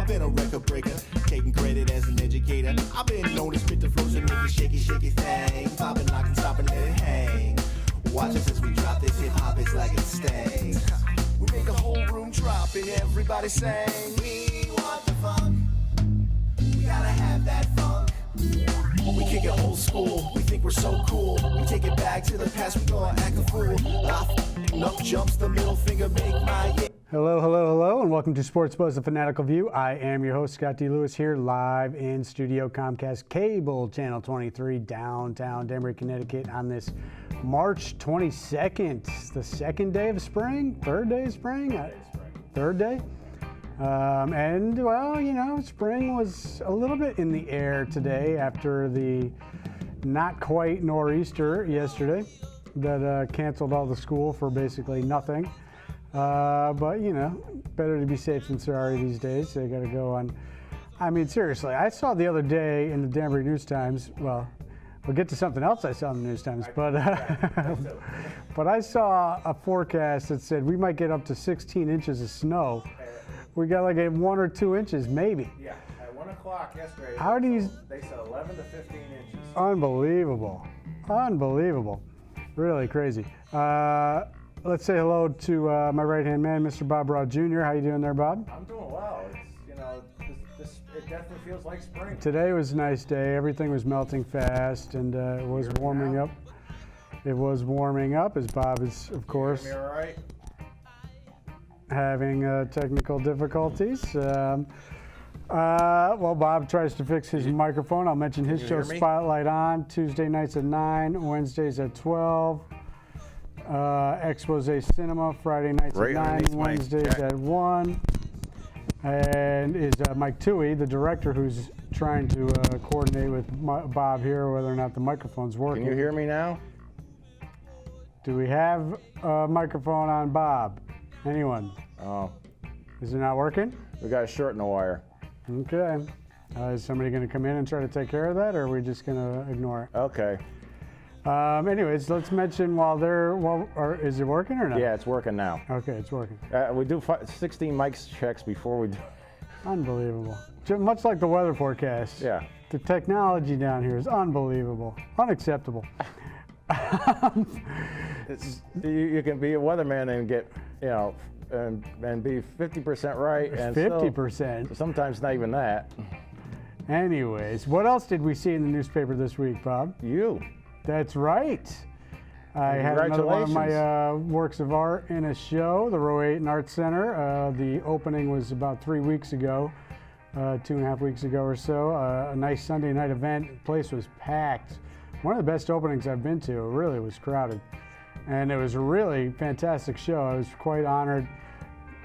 I've been a record breaker, taking credit as an educator. I've been known to spit the flows and make it shaky, shaky thing. Popping, locking, stopping, let it hang. Watch us as we drop this hip hop, it's like it stings. We make the whole room drop and everybody sing. We want the funk. We gotta have that funk. We kick it old school, we think we're so cool. We take it back to the past, we gonna act a fool. Up jumps the middle finger, make my... Hello, hello, hello, and welcome to Sports Buzz, the Fanatical View. I am your host, Scott D. Lewis, here live in studio, Comcast Cable Channel 23, downtown Denver, Connecticut, on this March 22nd, the second day of spring, third day of spring, third day. And, well, you know, spring was a little bit in the air today after the not quite nor'easter yesterday that canceled all the school for basically nothing. But, you know, better to be safe than sorry these days. They got to go on. I mean, seriously, I saw the other day in the Denver News Times, well, we'll get to something else I saw in the News Times, but but I saw a forecast that said we might get up to 16 inches of snow. We got like 1 or 2 inches, maybe. Yeah, at 1 o'clock yesterday, how do you... they said 11 to 15 inches. Unbelievable. Unbelievable. Really crazy. Let's say hello to my right-hand man, Mr. Bob Raw Jr. How you doing there, Bob? I'm doing well. It's, you know, it definitely feels like spring. Today was a nice day. Everything was melting fast, and it was warming up. It was warming up, as Bob is, of course, You hear me all right? having technical difficulties. Well, Bob tries to fix his microphone. I'll mention his show, hear me? Spotlight On, Tuesday nights at 9, Wednesdays at 12. Expose Cinema, Friday nights Right at 9, underneath Mike. Wednesdays Okay. at 1. And is Mike Toohey, the director, who's trying to coordinate with Bob here whether or not the microphone's working. Can you hear me now? Do we have a microphone on Bob? Anyone? Oh, Is it not working? we got a short in the wire. Okay. Is somebody going to come in and try to take care of that, or are we just going to ignore it? Okay. Anyways, let's mention while they're, or is it working or not? Yeah, it's working now. Okay, it's working. We do 16 mic checks before we do. Unbelievable. Much like the weather forecast. Yeah. The technology down here is unbelievable. Unacceptable. You can be a weatherman and get, you know, and be 50% right. And 50%. still, sometimes not even that. Anyways, what else did we see in the newspaper this week, Bob? You. That's right. I had another one of my works of art in a show, the Row 8 Arts Center. The opening was about 3 weeks ago, 2.5 weeks ago or so. A nice Sunday night event. The place was packed. One of the best openings I've been to. It really was crowded. And it was a really fantastic show. I was quite honored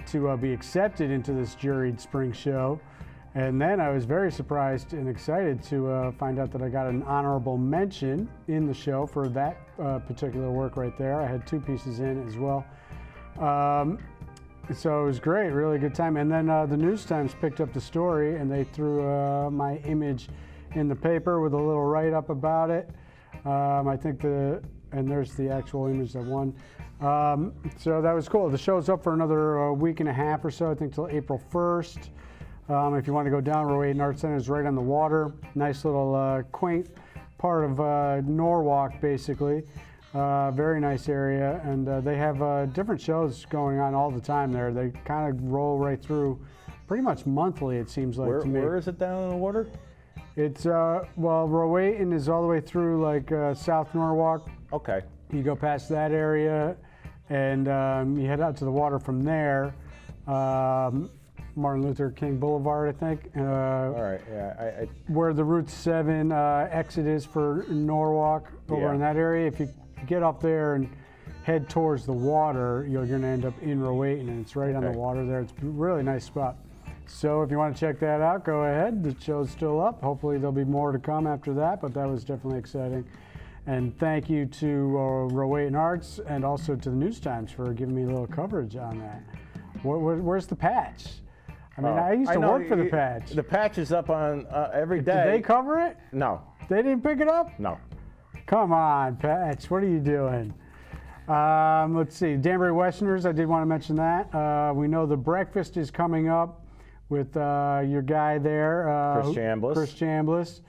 to be accepted into this juried spring show. And then I was very surprised and excited to find out that I got an honorable mention in the show for that particular work right there. I had 2 pieces in as well. So it was great, really good time. And then the News Times picked up the story and they threw my image in the paper with a little write-up about it. I think and there's the actual image that won. So that was cool. The show's up for another week and a half or so, I think till April 1st. If you want to go down, Row 8 Arts Center is right on the water. Nice little quaint part of Norwalk, basically. Very nice area, and they have different shows going on all the time there. They kind of roll right through pretty much monthly, it seems like to me. Where is it down in the water? It's, well, Row 8 is all the way through like South Norwalk. Okay. You go past that area, and you head out to the water from there. Martin Luther King Boulevard, I think. All right, yeah. Where the Route 7 exit is for Norwalk, over in that area. If you get up there and head towards the water, you're going to end up in Row 8, and it's right on the water there. It's a really nice spot. So if you want to check that out, go ahead. The show's still up. Hopefully there'll be more to come after that, but that was definitely exciting. And thank you to Row 8 Arts and also to the News Times for giving me a little coverage on that. Where's the patch? I mean, I used to work for the patch. The patch is up on every day. Did they cover it? No. They didn't pick it up? No. Come on, Patch. What are you doing? Let's see. Danbury Westerners, I did want to mention that. We know the breakfast is coming up with your guy there. Chris Chambliss. Chris Chambliss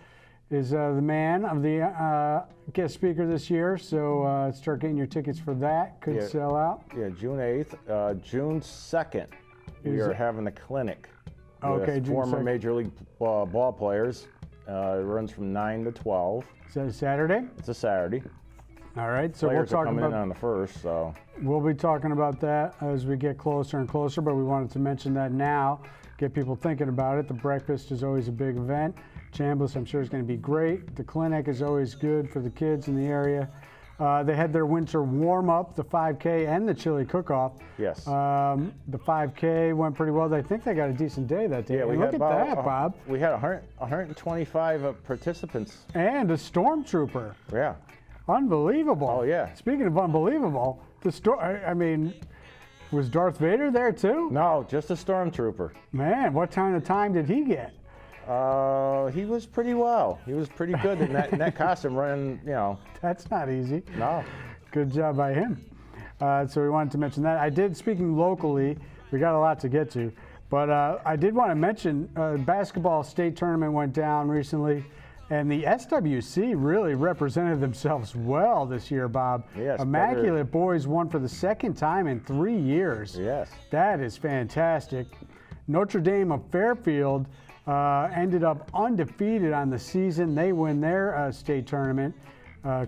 is the man of the guest speaker this year, so start getting your tickets for that. Could sell out. Yeah, June 8th. June 2nd, we are having a clinic with former Major League ball players. It runs from 9 to 12. Is that a Saturday? It's a Saturday. All right, so Players we'll are talk coming about in on the 1st, so. We'll be talking about that as we get closer and closer, but we wanted to mention that now, get people thinking about it. The breakfast is always a big event. Chambliss, I'm sure, is going to be great. The clinic is always good for the kids in the area. They had their winter warm-up, the 5K and the chili cook-off. Yes. The 5K went pretty well. I think they got a decent day that day. Yeah, look at that, Bob. We had 125 participants. And a stormtrooper. Yeah. Unbelievable. Oh, yeah. Speaking of unbelievable, was Darth Vader there too? No, just a stormtrooper. Man, what kind of time did he get? He was pretty well. He was pretty good in that costume running, That's not easy. No. Good job by him. So we wanted to mention that. Speaking locally, we got a lot to get to, but I did want to mention basketball state tournament went down recently. And the SWC really represented themselves well this year, Bob. Yes. Immaculate Boys won for the second time in 3 years. Yes. That is fantastic. Notre Dame of Fairfield ended up undefeated on the season. They win their state tournament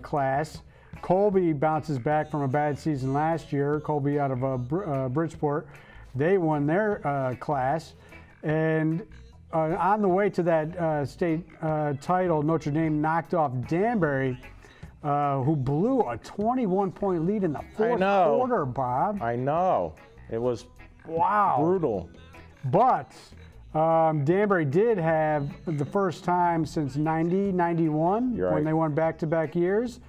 class. Colby bounces back from a bad season last year. Colby out of Bridgeport. They won their class. And on the way to that state title, Notre Dame knocked off Danbury, who blew a 21-point lead in the fourth quarter, Bob. I know. It was brutal. But Danbury did have the first time since 90-91 when they won back-to-back years.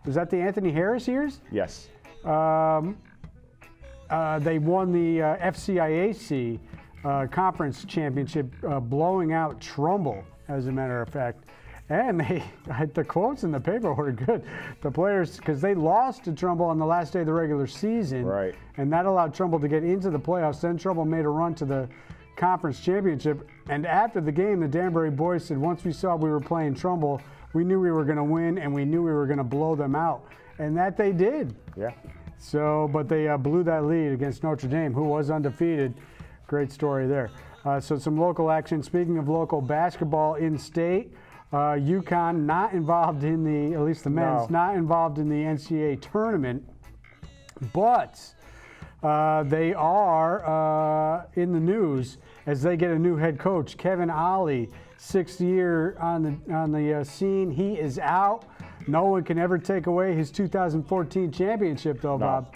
Was that the Anthony Harris years? Yes. They won the FCIAC conference championship, blowing out Trumbull, as a matter of fact. And the quotes in the paper were good. The players, because they lost to Trumbull on the last day of the regular season, right? And that allowed Trumbull to get into the playoffs. Then Trumbull made a run to the conference championship. And after the game, the Danbury boys said, once we saw we were playing Trumbull, we knew we were going to win, and we knew we were going to blow them out. And that they did. Yeah. So, but they blew that lead against Notre Dame, who was undefeated. Great story there. So some local action. Speaking of local basketball in state, UConn not involved in at least the men's, not involved in the NCAA tournament, but they are in the news as they get a new head coach, Kevin Ollie, 6th year on the scene. He is out. No one can ever take away his 2014 championship, though, Bob.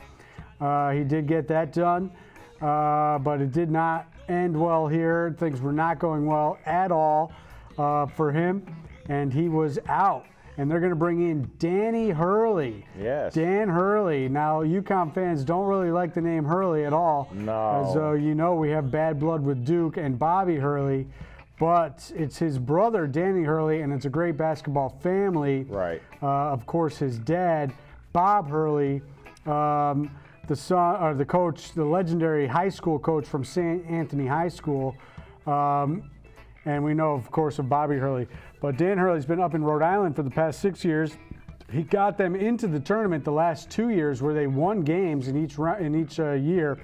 He did get that done. But it did not end well here. Things were not going well at all for him, and he was out. And they're going to bring in Danny Hurley. Yes. Dan Hurley. Now, UConn fans don't really like the name Hurley at all. No. So we have bad blood with Duke and Bobby Hurley, but it's his brother, Danny Hurley, and it's a great basketball family. Right. Of course, his dad, Bob Hurley, the son, or the coach, the legendary high school coach from St. Anthony High School, and we know, of course, of Bobby Hurley. But Dan Hurley's been up in Rhode Island for the past 6 years. He got them into the tournament the last 2 years, where they won games in each year.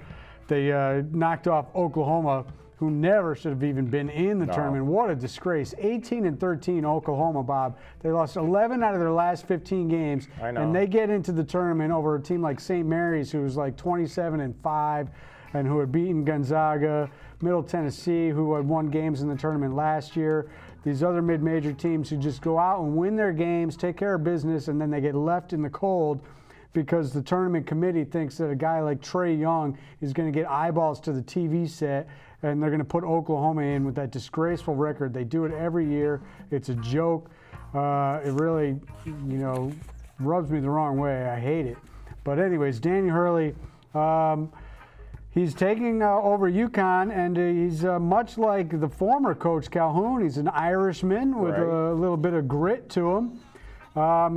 They knocked off Oklahoma, who never should have even been in the tournament. What a disgrace. 18-13 Oklahoma, Bob. They lost 11 out of their last 15 games. I know. And they get into the tournament over a team like St. Mary's, who was like 27-5 and who had beaten Gonzaga, Middle Tennessee, who had won games in the tournament last year. These other mid-major teams who just go out and win their games, take care of business, and then they get left in the cold because the tournament committee thinks that a guy like Trae Young is going to get eyeballs to the TV set, and they're going to put Oklahoma in with that disgraceful record. They do it every year. It's a joke. It really, rubs me the wrong way. I hate it. But anyways, Danny Hurley, he's taking over UConn, and he's much like the former coach Calhoun. He's an Irishman with a little bit of grit to him.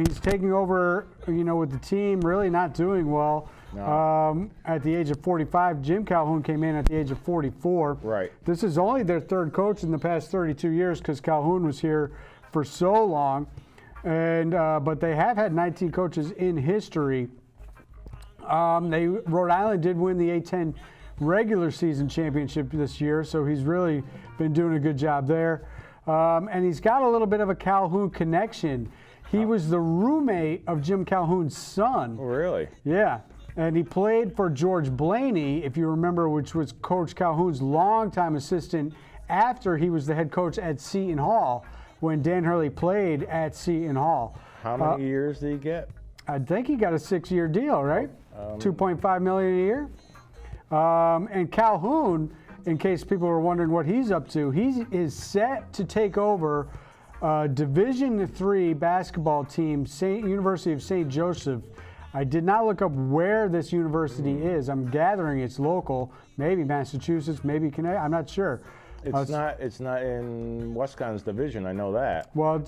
He's taking over, with the team really not doing well. No. At the age of 45. Jim Calhoun came in at the age of 44. Right. This is only their third coach in the past 32 years because Calhoun was here for so long. And but they have had 19 coaches in history. Rhode Island did win the A-10 regular season championship this year, so he's really been doing a good job there. And he's got a little bit of a Calhoun connection. He was the roommate of Jim Calhoun's son. Oh, really? Yeah. And he played for George Blaney, if you remember, which was Coach Calhoun's longtime assistant after he was the head coach at Seton Hall when Dan Hurley played at Seton Hall. How many years did he get? I think he got a 6-year deal, right? $2.5 million a year. And Calhoun, in case people are wondering what he's up to, he is set to take over Division III basketball team, University of St. Joseph. I did not look up where this university is. I'm gathering it's local, maybe Massachusetts, maybe Connecticut. I'm not sure. It's not in Westcon's division. I know that. Well,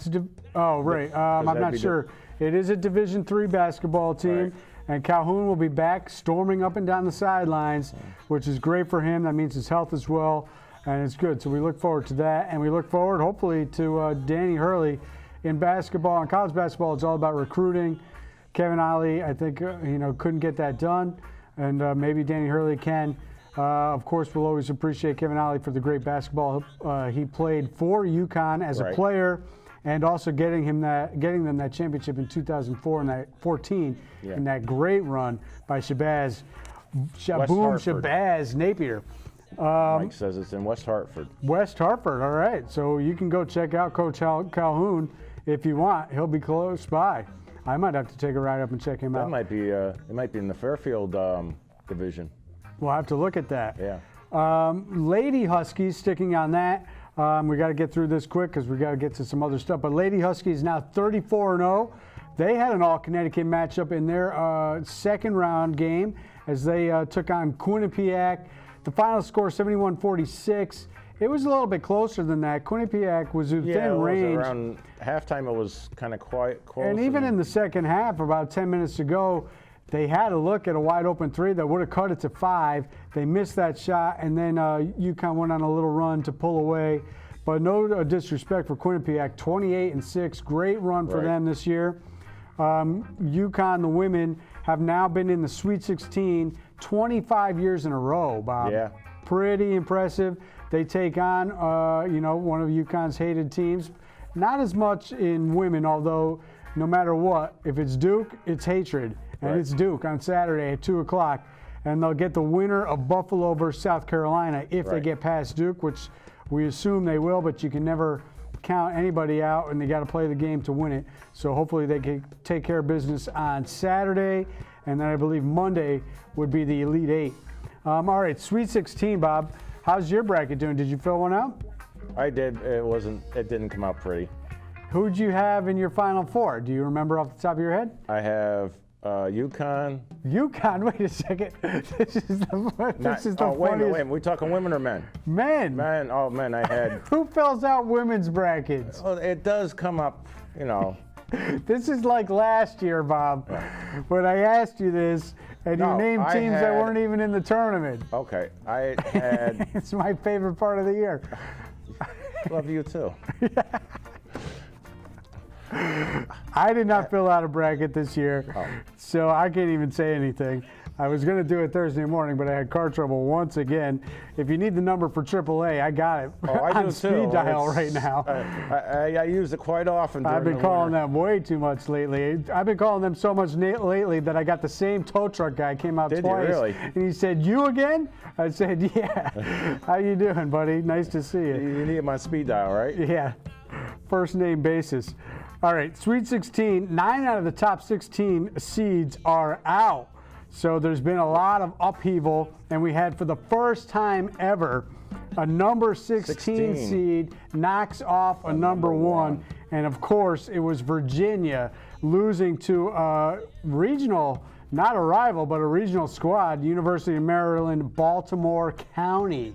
right. I'm not sure. It is a Division III basketball team. Right. And Calhoun will be back storming up and down the sidelines, which is great for him. That means his health as well, and it's good. So we look forward to that, and we look forward, hopefully, to Danny Hurley in basketball. In college basketball, it's all about recruiting. Kevin Ollie, I think, couldn't get that done, and maybe Danny Hurley can. Of course, we'll always appreciate Kevin Ollie for the great basketball he played for UConn as a player. And also getting them that championship in 2004 and that 14 in that great run by Shabazz Napier. Mike says it's in West Hartford. West Hartford, all right. So you can go check out Coach Calhoun if you want. He'll be close by. I might have to take a ride up and check him out. That might be it might be in the Fairfield division. We'll have to look at that. Yeah. Lady Huskies, sticking on that. We got to get through this quick because we got to get to some other stuff. But Lady Huskies now 34-0. They had an all-Connecticut matchup in their second round game as they took on Quinnipiac. The final score 71-46. It was a little bit closer than that. Quinnipiac was within range. Around halftime, it was kind of quite close. And even in the second half, about 10 minutes to go, they had a look at a wide open three that would have cut it to 5. They missed that shot, and then UConn went on a little run to pull away. But no disrespect for Quinnipiac, 28-6, great run for them this year. UConn, the women, have now been in the Sweet 16 25 years in a row, Bob. Yeah. Pretty impressive. They take on, one of UConn's hated teams. Not as much in women, although no matter what, if it's Duke, it's hatred. And it's Duke on Saturday at 2 o'clock. And they'll get the winner of Buffalo versus South Carolina if they get past Duke, which we assume they will, but you can never count anybody out, and they got to play the game to win it. So hopefully they can take care of business on Saturday, and then I believe Monday would be the Elite Eight. All right, Sweet 16, Bob. How's your bracket doing? Did you fill one out? I did. It didn't come out pretty. Who'd you have in your Final Four? Do you remember off the top of your head? I have UConn. UConn? Wait a second. This is the funniest. Wait a minute. We talking women or men? Men. Men. Oh, men. I had. Who fills out women's brackets? Oh, it does come up, This is like last year, Bob, when I asked you this, and you named teams that weren't even in the tournament. Okay. I had. It's my favorite part of the year. Love you too. I did not fill out a bracket this year, so I can't even say anything. I was going to do it Thursday morning, but I had car trouble once again. If you need the number for AAA, I got it on speed dial right now. I use it quite often. I've been calling them way too much lately. I've been calling them so much lately that I got the same tow truck guy came out twice. Did you really? And he said, "You again?" I said, "Yeah." How you doing, buddy? Nice to see you. You need my speed dial, right? Yeah. First name basis. All right, Sweet 16, 9 out of the top 16 seeds are out. So there's been a lot of upheaval, and we had, for the first time ever, a number 16 seed knocks off a number 1. And of course, it was Virginia losing to a regional, not a rival, but a regional squad, University of Maryland, Baltimore County.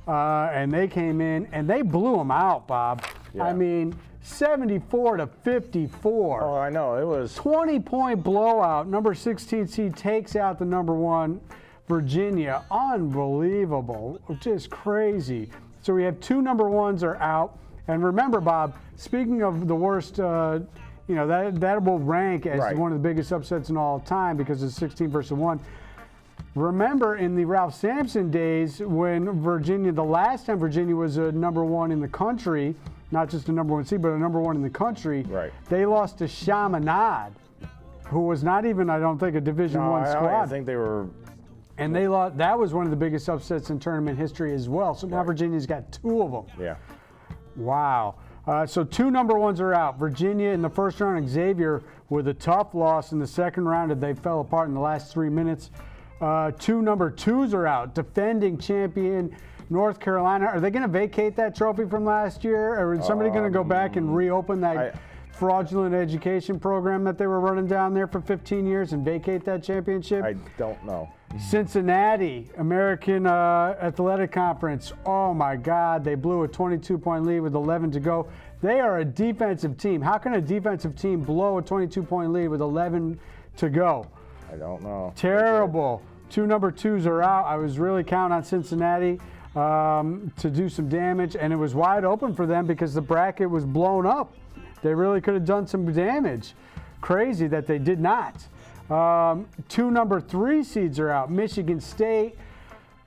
And they came in and they blew them out, Bob. Yeah. I mean, 74-54. Oh, I know. It was 20-point blowout. Number 16 seed takes out the number 1 Virginia. Unbelievable. Just crazy. So we have 2 number 1s are out. And remember, Bob, speaking of the worst, that will rank as one of the biggest upsets in all time because it's 16 versus 1. Remember in the Ralph Sampson days when Virginia, the last time Virginia was a number 1 in the country, not just a number 1 seed, but a number 1 in the country, they lost to Chaminade, who was not even, I don't think, a Division I squad. I think they were. And they lost. That was one of the biggest upsets in tournament history as well. So now Virginia's got 2 of them. Yeah. Wow. So 2 number 1s are out. Virginia in the first round, Xavier with a tough loss in the second round. They fell apart in the last 3 minutes. 2 number 2s are out. Defending champion North Carolina. Are they going to vacate that trophy from last year? Or is somebody going to go back and reopen that fraudulent education program that they were running down there for 15 years and vacate that championship? I don't know. Cincinnati, American Athletic Conference. Oh my God, they blew a 22-point lead with 11 to go. They are a defensive team. How can a defensive team blow a 22-point lead with 11 to go? I don't know. Terrible. 2 number 2s are out. I was really counting on Cincinnati to do some damage, and it was wide open for them because the bracket was blown up. They really could have done some damage. Crazy that they did not. 2 number 3 seeds are out. Michigan State,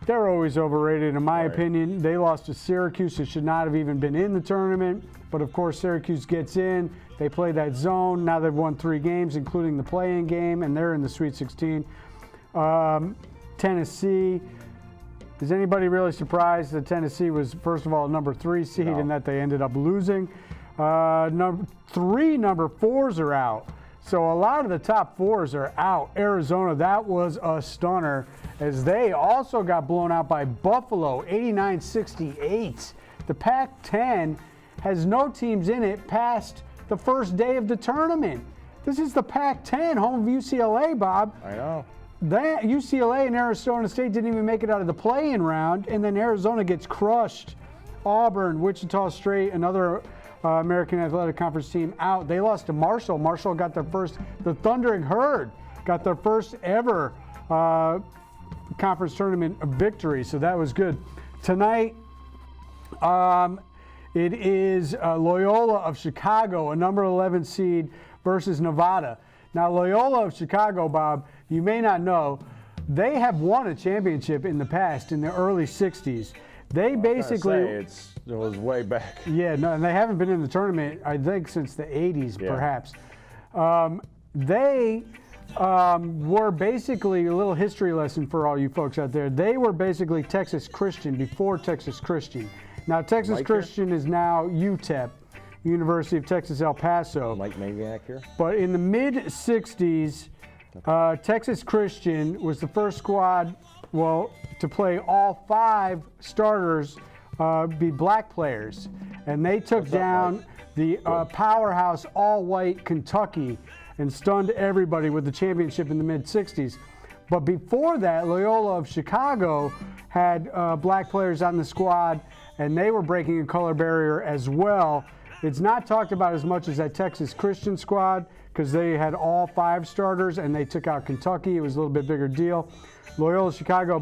they're always overrated in my opinion. They lost to Syracuse, who should not have even been in the tournament. But of course, Syracuse gets in. They play that zone. Now they've won 3 games, including the play-in game, and they're in the Sweet 16. Tennessee. Is anybody really surprised that Tennessee was, first of all, number 3 seed and that they ended up losing? 3 number 4s are out. So a lot of the top 4s are out. Arizona, that was a stunner, as they also got blown out by Buffalo, 89-68. The Pac-10 has no teams in it past the first day of the tournament. This is the Pac-10, home of UCLA, Bob. I know. That UCLA and Arizona State didn't even make it out of the play-in round, and then Arizona gets crushed. Auburn, Wichita State, another American Athletic Conference team out. They lost to Marshall. Marshall got their first, the Thundering Herd got their first ever conference tournament victory, so that was good. Tonight, it is Loyola of Chicago, a number 11 seed, versus Nevada. Now, Loyola of Chicago, Bob, you may not know, they have won a championship in the past, in the early 60s. They basically... it was way back. Yeah, no, and they haven't been in the tournament, I think, since the 80s, perhaps. They were basically, a little history lesson for all you folks out there, they were basically Texas Christian before Texas Christian. Now, Texas Christian is now UTEP, University of Texas El Paso. Mike Maniac here. But in the mid-60s, Texas Christian was the first squad, to play all 5 starters be black players. And they took down the powerhouse all-white Kentucky and stunned everybody with the championship in the mid-60s. But before that, Loyola of Chicago had black players on the squad, and they were breaking a color barrier as well. It's not talked about as much as that Texas Christian squad because they had all 5 starters and they took out Kentucky. It was a little bit bigger deal. Loyola Chicago,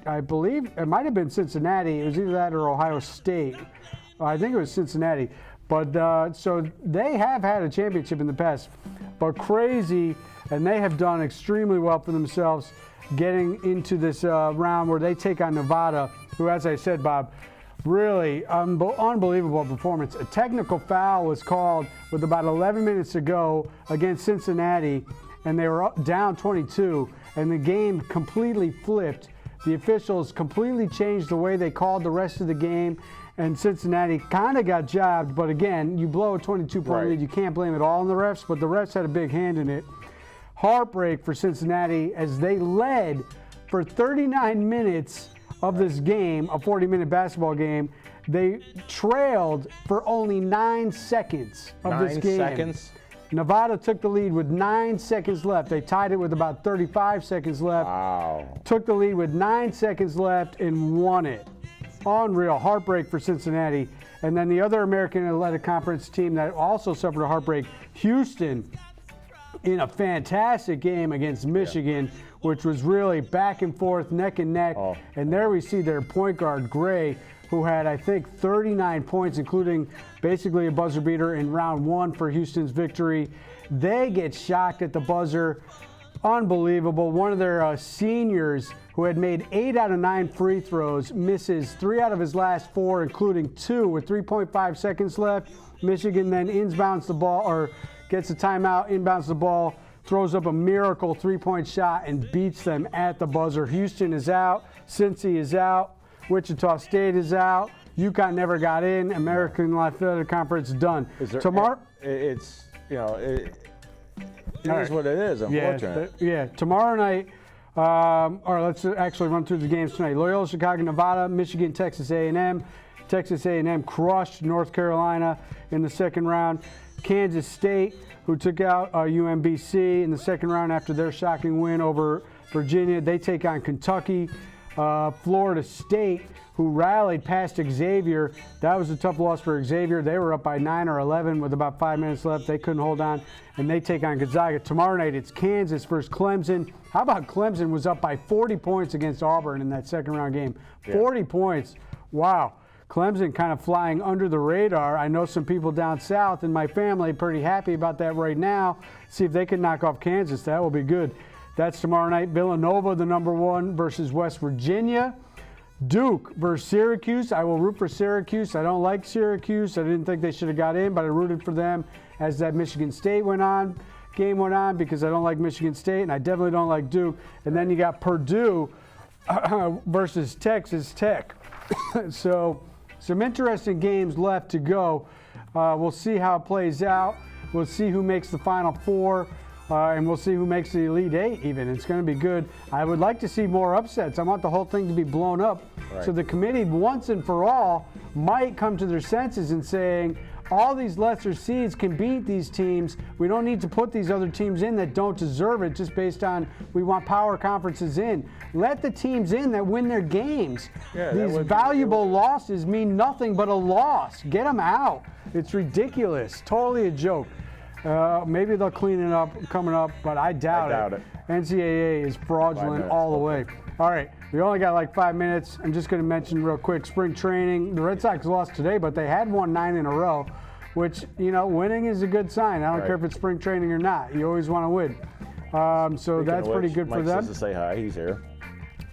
I believe, it might have been Cincinnati. It was either that or Ohio State. I think it was Cincinnati. But so they have had a championship in the past. But crazy, and they have done extremely well for themselves getting into this round where they take on Nevada, who, as I said, Bob, really unbelievable performance. A technical foul was called with about 11 minutes to go against Cincinnati, and they were down 22, and the game completely flipped. The officials completely changed the way they called the rest of the game, and Cincinnati kind of got jobbed, but again, you blow a 22-point lead, you can't blame it all on the refs, but the refs had a big hand in it. Heartbreak for Cincinnati as they led for 39 minutes of this game, a 40-minute basketball game. They trailed for only 9 seconds of this game. 9 seconds? Nevada took the lead with 9 seconds left. They tied it with about 35 seconds left. Wow. Took the lead with 9 seconds left and won it. Unreal. Heartbreak for Cincinnati. And then the other American Athletic Conference team that also suffered a heartbreak, Houston, in a fantastic game against Michigan, which was really back and forth, neck and neck. Oh. And there we see their point guard, Gray, who had, I think, 39 points, including basically a buzzer beater in round 1 for Houston's victory. They get shocked at the buzzer. Unbelievable. One of their seniors, who had made 8 out of 9 free throws, misses 3 out of his last 4, including 2 with 3.5 seconds left. Michigan then inbounds the ball, or gets a timeout, inbounds the ball, throws up a miracle 3-point shot, and beats them at the buzzer. Houston is out. Cincy is out. Wichita State is out. UConn never got in. American Athletic Conference done. Tomorrow, it's, you know, it is what it is, unfortunately. Yeah, tomorrow night, all right, let's actually run through the games tonight. Loyola Chicago, Nevada, Michigan, Texas A&M. Texas A&M crushed North Carolina in the second round. Kansas State, who took out UMBC in the second round after their shocking win over Virginia. They take on Kentucky. Florida State, who rallied past Xavier. That was a tough loss for Xavier. They were up by 9 or 11 with about 5 minutes left. They couldn't hold on, and they take on Gonzaga. Tomorrow night, it's Kansas versus Clemson. How about Clemson was up by 40 points against Auburn in that second round game? 40 points. Wow. Clemson kind of flying under the radar. I know some people down south in my family pretty happy about that right now. See if they can knock off Kansas. That will be good. That's tomorrow night. Villanova, the number 1, versus West Virginia. Duke versus Syracuse. I will root for Syracuse. I don't like Syracuse. I didn't think they should have got in, but I rooted for them as that Michigan State game went on, because I don't like Michigan State, and I definitely don't like Duke. And then you got Purdue versus Texas Tech. So some interesting games left to go. We'll see how it plays out. We'll see who makes the Final Four. And we'll see who makes the Elite Eight even. It's going to be good. I would like to see more upsets. I want the whole thing to be blown up. Right. So the committee, once and for all, might come to their senses and saying, all these lesser seeds can beat these teams. We don't need to put these other teams in that don't deserve it just based on we want power conferences in. Let the teams in that win their games. Yeah, these valuable losses mean nothing but a loss. Get them out. It's ridiculous. Totally a joke. Maybe they'll clean it up coming up, but I doubt it. NCAA is fraudulent all the way. All right, we only got like 5 minutes. I'm just going to mention real quick spring training. The Red Sox lost today, but they had won 9 in a row, which, you know, winning is a good sign. I don't care if it's spring training or not. You always want to win. So that's pretty good for them. Mike says to say hi. He's here.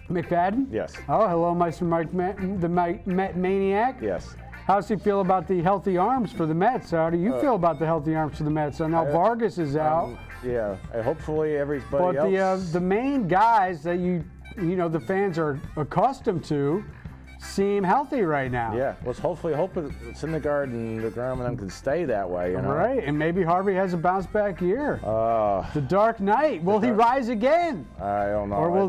McFadden? Yes. Oh, hello, Mr. Mike, the Met Maniac? Yes. How does he feel about the healthy arms for the Mets? How do you feel about the healthy arms for the Mets? I know Vargas is out. Yeah, hopefully everybody else. But the main guys that you know the fans are accustomed to seem healthy right now. Yeah, let's hope Syndergaard and DeGrom and them can stay that way. You know? Right, and maybe Harvey has a bounce back year. The Dark Knight. Will he rise again? I don't know. Or will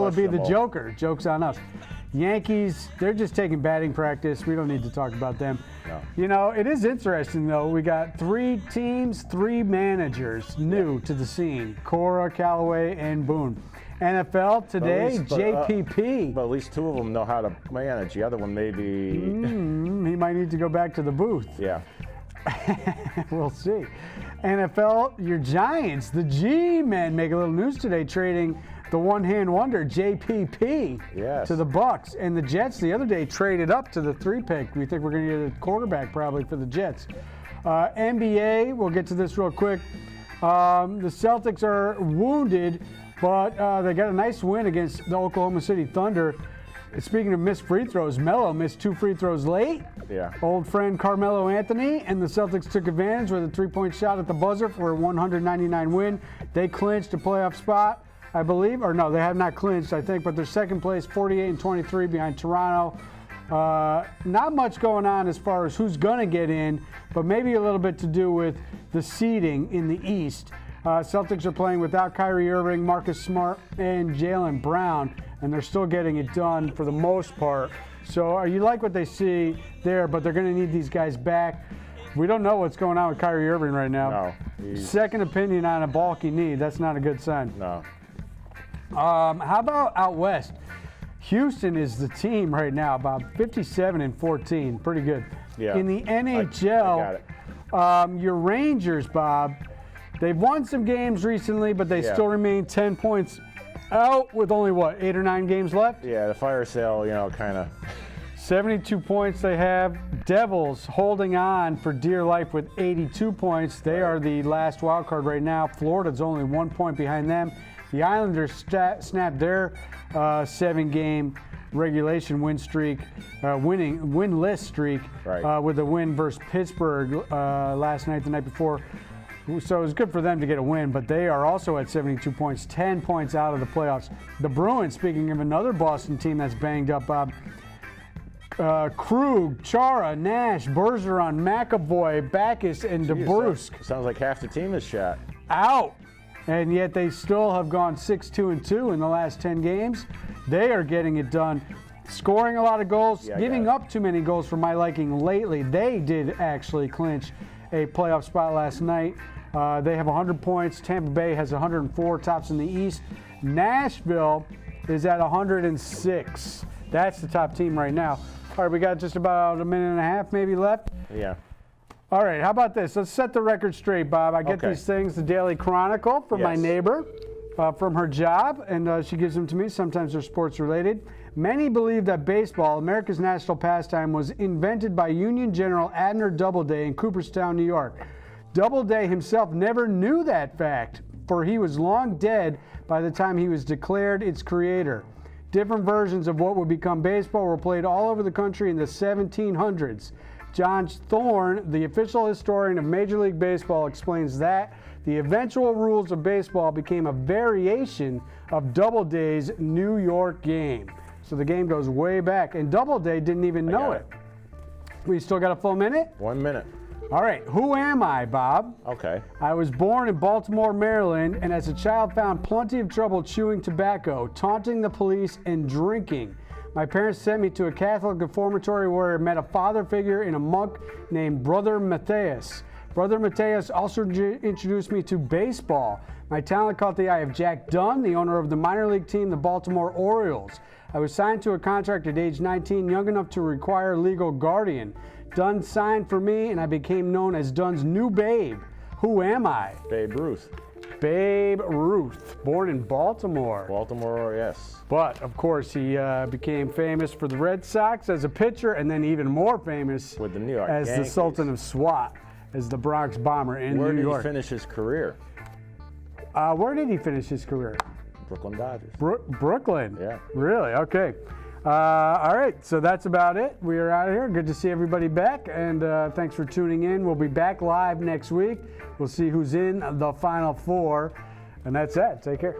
it be the Joker? Joke's on us. Yankees, they're just taking batting practice. We don't need to talk about them. No. You know, it is interesting, though. We got 3 teams, 3 managers new to the scene. Cora, Callaway, and Boone. NFL today, JPP. But at least 2 of them know how to manage. The other one maybe... he might need to go back to the booth. Yeah. We'll see. NFL, your Giants, the G-men, make a little news today, trading the one-hand wonder, JPP, to the Bucks. And the Jets the other day traded up to the 3 pick. We think we're going to get a quarterback probably for the Jets. NBA, we'll get to this real quick. The Celtics are wounded, but they got a nice win against the Oklahoma City Thunder. Speaking of missed free throws, Melo missed 2 free throws late. Yeah. Old friend Carmelo Anthony, and the Celtics took advantage with a 3-point shot at the buzzer for a 199 win. They clinched a playoff spot, I believe, or no, they have not clinched, I think, but they're second place, 48-23 behind Toronto. Not much going on as far as who's going to get in, but maybe a little bit to do with the seeding in the East. Celtics are playing without Kyrie Irving, Marcus Smart, and Jaylen Brown, and they're still getting it done for the most part. So you like what they see there, but they're going to need these guys back. We don't know what's going on with Kyrie Irving right now. No. Second opinion on a bulky knee. That's not a good sign. No. How about out west? Houston is the team right now, Bob. 57-14, pretty good. Yeah. In the NHL, I got it. Your Rangers, Bob, they've won some games recently, but they still remain 10 points out with only, 8 or 9 games left? Yeah, the fire sale, kind of. 72 points they have. Devils holding on for dear life with 82 points. They are the last wild card right now. Florida's only 1 point behind them. The Islanders snapped their 7-game regulation winless streak with a win versus Pittsburgh last night, the night before. So it was good for them to get a win, but they are also at 72 points, 10 points out of the playoffs. The Bruins, speaking of another Boston team that's banged up, Bob, Krug, Chara, Nash, Bergeron, McAvoy, Backus, and DeBrusk. Sounds like half the team is shot. Out. And yet they still have gone 6-2-2 in the last 10 games. They are getting it done. Scoring a lot of goals, giving up too many goals for my liking lately. They did actually clinch a playoff spot last night. They have 100 points. Tampa Bay has 104, tops in the East. Nashville is at 106. That's the top team right now. All right, we got just about a minute and a half maybe left. Yeah. All right, how about this? Let's set the record straight, Bob. I get these things, the Daily Chronicle, from my neighbor, from her job, and she gives them to me. Sometimes they're sports related. Many believe that baseball, America's national pastime, was invented by Union General Abner Doubleday in Cooperstown, New York. Doubleday himself never knew that fact, for he was long dead by the time he was declared its creator. Different versions of what would become baseball were played all over the country in the 1700s. John Thorne, the official historian of Major League Baseball, explains that the eventual rules of baseball became a variation of Doubleday's New York game. So the game goes way back, and Doubleday didn't even know it. We still got a full minute? 1 minute. All right, who am I, Bob? Okay. I was born in Baltimore, Maryland, and as a child found plenty of trouble chewing tobacco, taunting the police, and drinking. My parents sent me to a Catholic reformatory where I met a father figure and a monk named Brother Matthias. Brother Matthias also introduced me to baseball. My talent caught the eye of Jack Dunn, the owner of the minor league team, the Baltimore Orioles. I was signed to a contract at age 19, young enough to require legal guardian. Dunn signed for me, and I became known as Dunn's new babe. Who am I? Babe Ruth. Babe Ruth, born in Baltimore. Baltimore, yes. But, of course, he became famous for the Red Sox as a pitcher, and then even more famous with the New York as Yankees. the Sultan of SWAT, as the Bronx Bomber in New York. Where did he finish his career? Where did he finish his career? Brooklyn Dodgers. Brooklyn? Yeah. Really? Okay. All right, so that's about it. We are out of here. Good to see everybody back, and thanks for tuning in. We'll be back live next week. We'll see who's in the Final Four, and that's it. Take care.